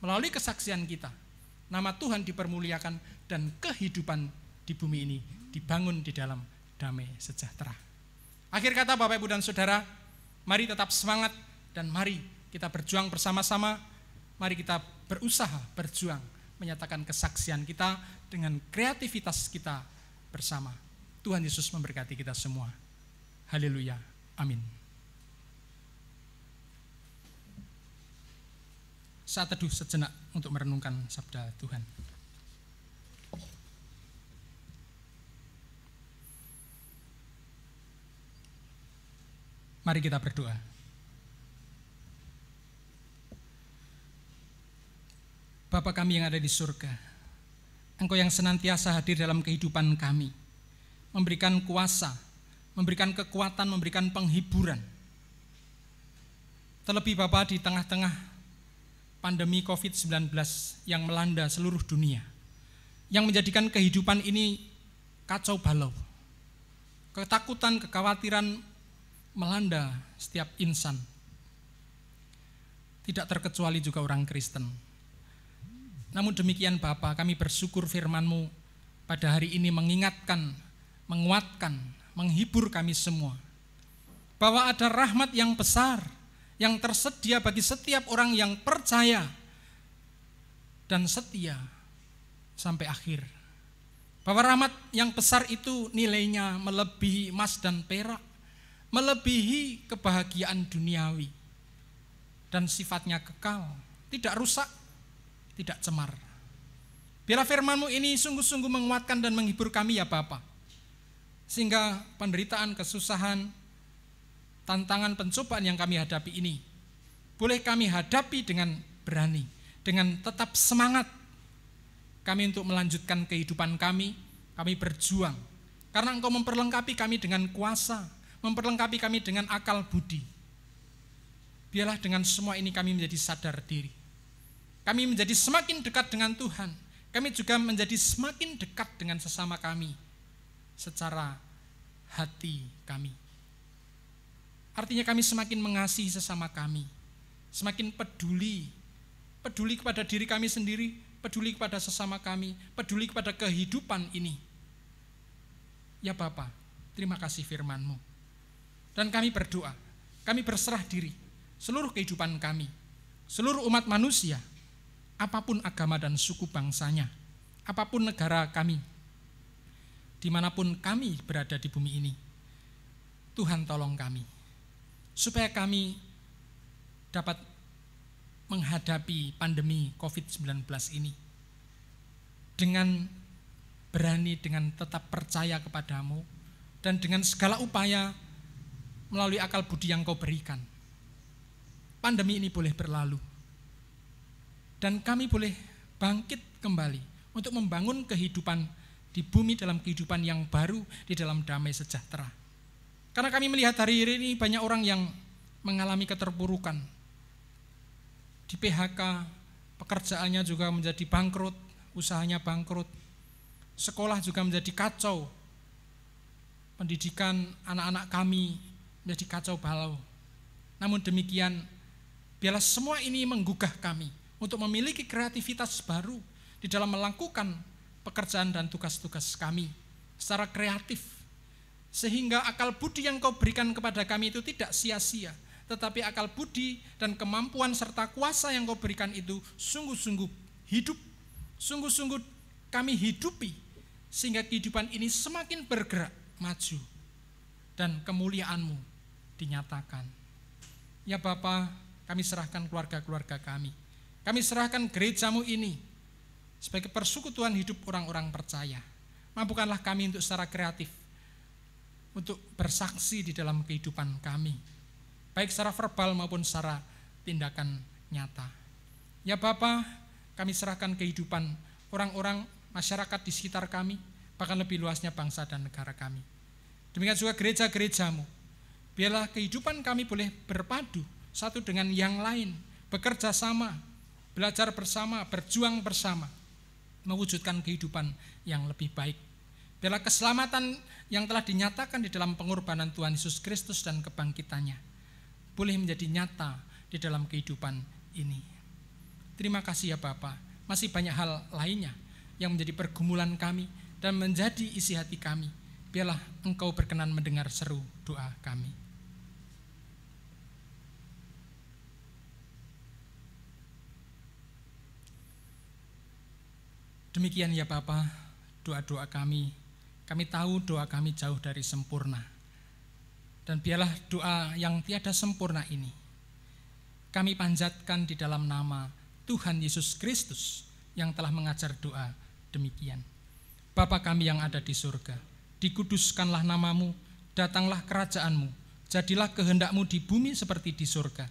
Melalui kesaksian kita, nama Tuhan dipermuliakan dan kehidupan di bumi ini dibangun di dalam damai sejahtera. Akhir kata Bapak Ibu dan Saudara, mari tetap semangat dan mari kita berjuang bersama-sama. Mari kita berusaha berjuang menyatakan kesaksian kita dengan kreativitas kita bersama. Tuhan Yesus memberkati kita semua. Haleluya. Amin. Saat teduh sejenak untuk merenungkan sabda Tuhan. Mari kita berdoa. Bapa kami yang ada di surga, Engkau yang senantiasa hadir dalam kehidupan kami, memberikan kuasa, memberikan kekuatan, memberikan penghiburan. Terlebih Bapa di tengah-tengah pandemi COVID-19 yang melanda seluruh dunia, yang menjadikan kehidupan ini kacau balau. Ketakutan, kekhawatiran melanda setiap insan. Tidak terkecuali juga orang Kristen. Namun demikian Bapa, kami bersyukur firman-Mu pada hari ini mengingatkan, menguatkan, menghibur kami semua. Bahwa ada rahmat yang besar, yang tersedia bagi setiap orang yang percaya dan setia sampai akhir. Bahwa rahmat yang besar itu nilainya melebihi emas dan perak, melebihi kebahagiaan duniawi, dan sifatnya kekal, tidak rusak, tidak cemar. Biarlah firman-Mu ini sungguh-sungguh menguatkan dan menghibur kami ya Bapa, sehingga penderitaan, kesusahan, tantangan, pencobaan yang kami hadapi ini boleh kami hadapi dengan berani, dengan tetap semangat kami untuk melanjutkan kehidupan kami berjuang. Karena Engkau memperlengkapi kami dengan kuasa, memperlengkapi kami dengan akal budi. Biarlah dengan semua ini kami menjadi sadar diri. Kami menjadi semakin dekat dengan Tuhan. Kami juga menjadi semakin dekat dengan sesama kami secara hati kami. Artinya kami semakin mengasihi sesama kami, semakin peduli kepada diri kami sendiri, peduli kepada sesama kami, peduli kepada kehidupan ini. Ya Bapa, terima kasih firman-Mu. Dan kami berdoa, kami berserah diri, seluruh kehidupan kami, seluruh umat manusia, apapun agama dan suku bangsanya, apapun negara kami, dimanapun kami berada di bumi ini, Tuhan tolong kami, supaya kami dapat menghadapi pandemi COVID-19 ini dengan berani, dengan tetap percaya kepadamu, dan dengan segala upaya melalui akal budi yang Kau berikan. Pandemi ini boleh berlalu, dan kami boleh bangkit kembali untuk membangun kehidupan di bumi dalam kehidupan yang baru, di dalam damai sejahtera. Karena kami melihat hari ini banyak orang yang mengalami keterpurukan. Di PHK, pekerjaannya juga menjadi bangkrut, usahanya bangkrut. sekolah juga menjadi kacau, pendidikan anak-anak kami menjadi kacau balau. Namun demikian, biarlah semua ini menggugah kami untuk memiliki kreativitas baru di dalam melakukan pekerjaan dan tugas-tugas kami secara kreatif, sehingga akal budi yang Kau berikan kepada kami itu tidak sia-sia, tetapi akal budi dan kemampuan serta kuasa yang Kau berikan itu sungguh-sungguh hidup, sungguh-sungguh kami hidupi, sehingga kehidupan ini semakin bergerak maju dan kemuliaan-Mu dinyatakan. Ya Bapa, kami serahkan keluarga-keluarga kami. Kami serahkan gereja-Mu ini sebagai persekutuan hidup orang-orang percaya. Mampukanlah kami untuk secara kreatif, untuk bersaksi di dalam kehidupan kami, baik secara verbal maupun secara tindakan nyata. Ya Bapa, kami serahkan kehidupan orang-orang masyarakat di sekitar kami, bahkan lebih luasnya bangsa dan negara kami. Demikian juga gereja-gereja-Mu. Biarlah kehidupan kami boleh berpadu satu dengan yang lain, bekerja sama, belajar bersama, berjuang bersama, mewujudkan kehidupan yang lebih baik. Biarlah keselamatan yang telah dinyatakan di dalam pengorbanan Tuhan Yesus Kristus dan kebangkitannya boleh menjadi nyata di dalam kehidupan ini. Terima kasih ya Bapa. Masih banyak hal lainnya yang menjadi pergumulan kami dan menjadi isi hati kami. Biarlah Engkau berkenan mendengar seru doa kami. Demikian ya Bapa, doa-doa kami. Kami tahu doa kami jauh dari sempurna. Dan biarlah doa yang tiada sempurna ini kami panjatkan di dalam nama Tuhan Yesus Kristus yang telah mengajar doa demikian. Bapa kami yang ada di surga, dikuduskanlah namamu, datanglah kerajaanmu, jadilah kehendak-Mu di bumi seperti di surga.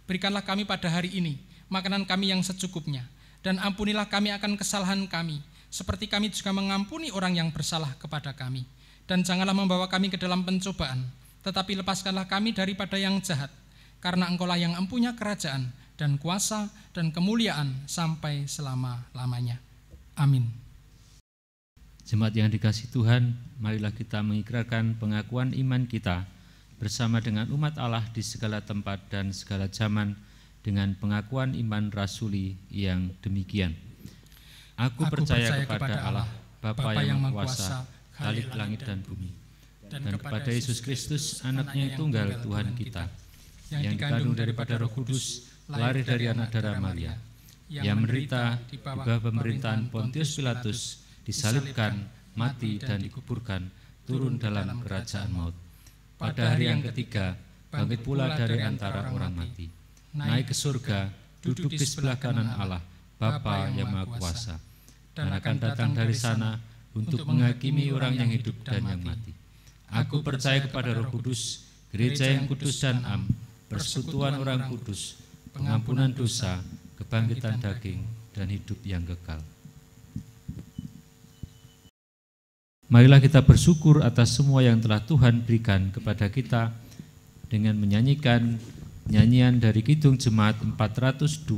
Berikanlah kami pada hari ini makanan kami yang secukupnya, dan ampunilah kami akan kesalahan kami, seperti kami juga mengampuni orang yang bersalah kepada kami. Dan janganlah membawa kami ke dalam pencobaan, tetapi lepaskanlah kami daripada yang jahat, karena Engkau-lah yang empunya kerajaan dan kuasa dan kemuliaan sampai selama-lamanya. Amin. Jemaat yang dikasihi Tuhan, marilah kita mengikrarkan pengakuan iman kita bersama dengan umat Allah di segala tempat dan segala zaman dengan pengakuan iman rasuli yang demikian. Aku percaya kepada Allah, Bapa yang Maha Kuasa, Khalik langit dan bumi, dan kepada Yesus Kristus, Anaknya yang tunggal Tuhan kita, yang dikandung daripada Roh Kudus, lahir dari anak darah Maria, yang menderita di bawah pemerintahan Pontius Pilatus, disalibkan, mati dan dikuburkan, turun dalam kerajaan maut. Pada hari yang ketiga, bangkit pula dari antara orang mati, naik ke surga, duduk di sebelah kanan Allah, Bapa yang Maha Kuasa, dan akan datang dari sana untuk menghakimi orang yang hidup dan yang mati. Aku percaya kepada Roh Kudus, gereja yang kudus dan am, persekutuan orang kudus, pengampunan dosa, kebangkitan daging, dan hidup yang kekal. Marilah kita bersyukur atas semua yang telah Tuhan berikan kepada kita dengan menyanyikan nyanyian dari Kidung Jemaat 427,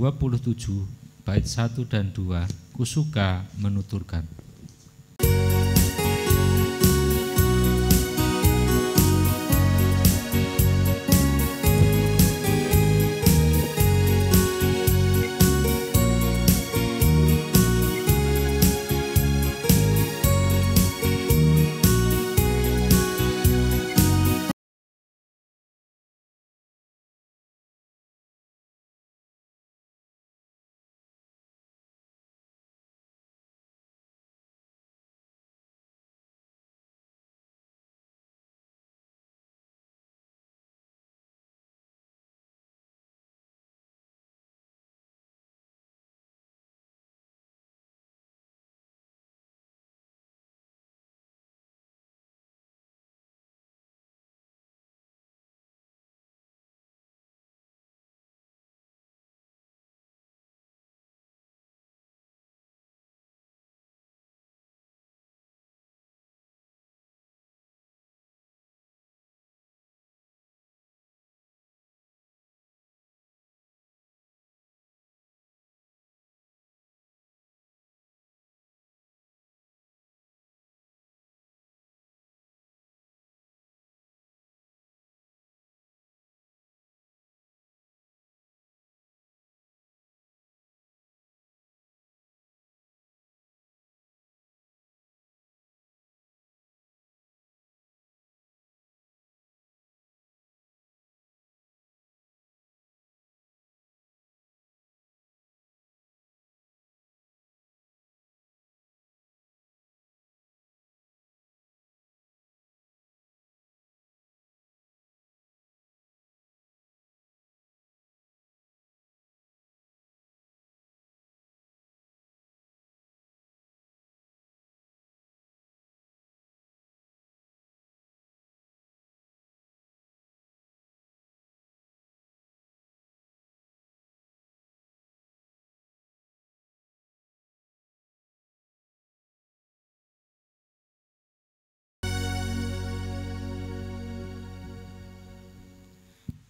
bait 1 dan 2, Kusuka menuturkan.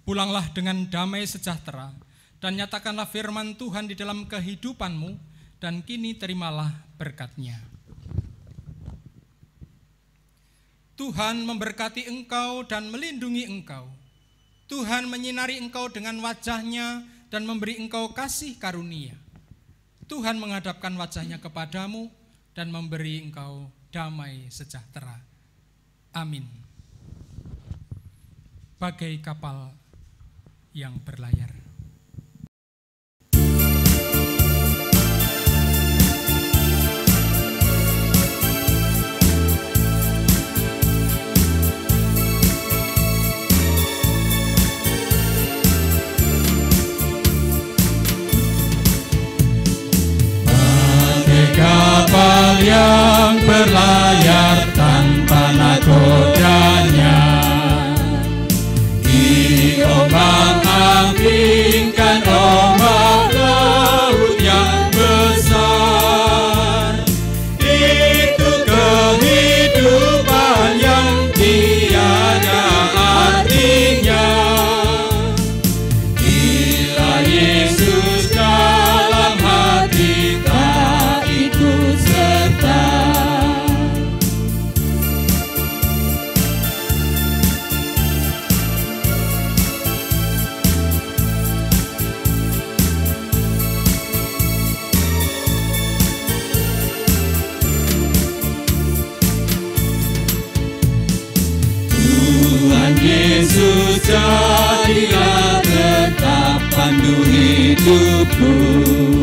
Pulanglah dengan damai sejahtera, dan nyatakanlah firman Tuhan di dalam kehidupanmu, dan kini terimalah berkat-Nya. Tuhan memberkati engkau dan melindungi engkau. Tuhan menyinari engkau dengan wajah-Nya dan memberi engkau kasih karunia. Tuhan menghadapkan wajah-Nya kepadamu dan memberi engkau damai sejahtera. Amin. Bagai kapal yang berlayar. Kapal yang berlayar tanpa nakodanya, diombang-ambingkan ombak laut yang besar. Itu kehidupan yang tiada artinya. Bila Yesus dalam hati tak ikut serta. Tuhan Yesus jadilah tetap pandu hidupku.